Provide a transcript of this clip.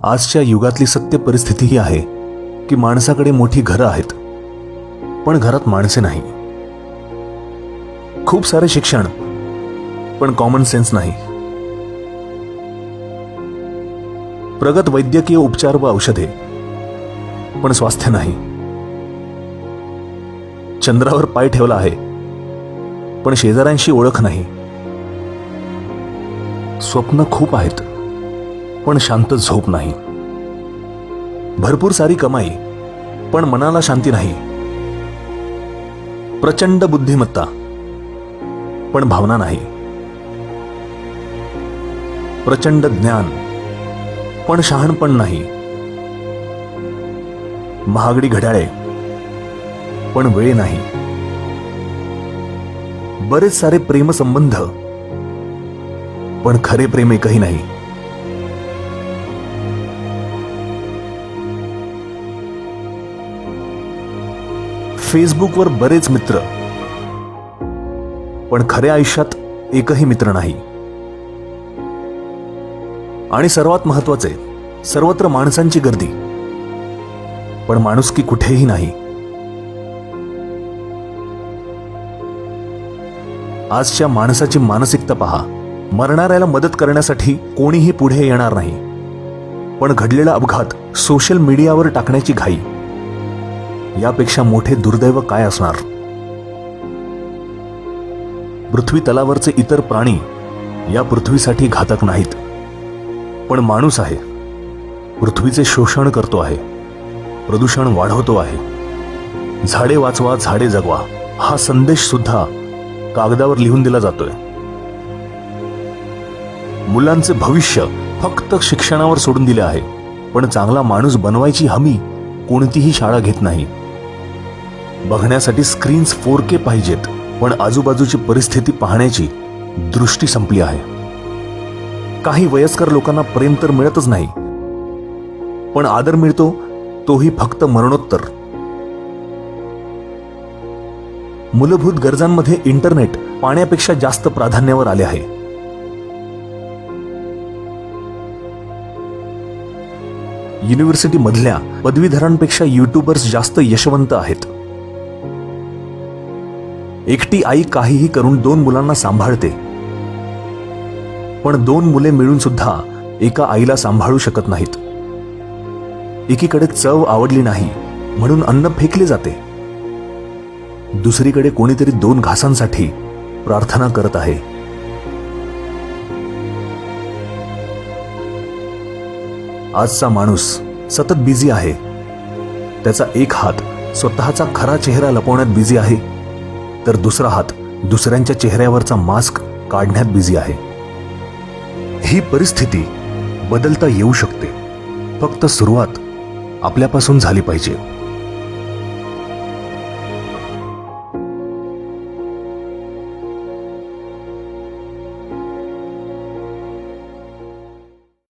आजच्या युगातली सत्य परिस्थिती ही आहे की माणसाकडे मोठी घरं आहेत, पण घरात माणसे नाही. खूप सारे शिक्षण, पण कॉमन सेन्स नाही. प्रगत वैद्यकीय उपचार व औषधे, पण स्वास्थ्य नाही. चंद्रावर पाय ठेवला आहे, पण शेजाऱ्यांशी ओळख नाही. स्वप्न खूप आहेत, पण शांत झोप नाही. भरपूर सारी कमाई, पण मनाला शांती नाही. प्रचंड बुद्धिमत्ता, पण भावना नाही. प्रचंड ज्ञान, पण शहाणपण नाही. महागडी घड्याळे, पण वेळ नाही. बरेच सारे प्रेमसंबंध, पण खरे प्रेम एकही नाही. फेसबुकवर बरेच मित्र, पण खऱ्या आयुष्यात एकही मित्र नाही. आणि सर्वात महत्वाचे, सर्वत्र माणसांची गर्दी, पण माणुसकी कुठेही नाही. आजच्या माणसाची मानसिकता पहा. मरणाऱ्याला मदत करण्यासाठी कोणीही पुढे येणार नाही, पण घडलेला अपघात सोशल मीडियावर टाकण्याची घाई. यापेक्षा मोठे दुर्दैव काय असणार? पृथ्वी तलावरचे इतर प्राणी या पृथ्वीसाठी घातक नाहीत, पण माणूस आहे. पृथ्वीचे शोषण करतो आहे, प्रदूषण वाढवतो आहे. झाडे वाचवा, झाडे जगवा हा संदेश सुद्धा कागदावर लिहून दिला जातोय. मुलांचे भविष्य फक्त शिक्षणावर सोडून दिले आहे, पण चांगला माणूस बनवायची हमी कोणतीही शाळा घेत नाही. बघण्यासाठी स्क्रीन्स 4K पाहिजेत, पण आजूबाजूची परिस्थिती पाहण्याची दृष्टी संपली आहे. काही वयस्कर लोकांना प्रेम तर मिळतच नाही, पण आदर मिळतो तोही फक्त मरणोत्तर. मूलभूत गरजांमध्ये इंटरनेट पाण्यापेक्षा जास्त प्राधान्यावर आले आहे. युनिव्हर्सिटी मधल्या पदवीधरांपेक्षा युट्यूबर्स जास्त यशवंत आहेत. एकटी आई काहीही करून 2 मुलांना सांभाळते, पण 2 मुले मिळून सुद्धा एका आईला सांभाळू शकत नाहीत. एकीकडे चव आवडली नाही म्हणून अन्न फेकले जाते, दुसरीकडे कोणीतरी 2 घासांसाठी प्रार्थना करत आहे. आजचा माणूस सतत बिझी आहे. त्याचा एक हात स्वतःचा खरा चेहरा लपवण्यात बिझी आहे, तर दुसरा हात दुसऱ्यांच्या चेहऱ्यावरचा मास्क काढण्यात बिझी आहे. ही परिस्थिती बदलता येऊ शकते, फक्त सुरुवात आपल्यापासून झाली पाहिजे.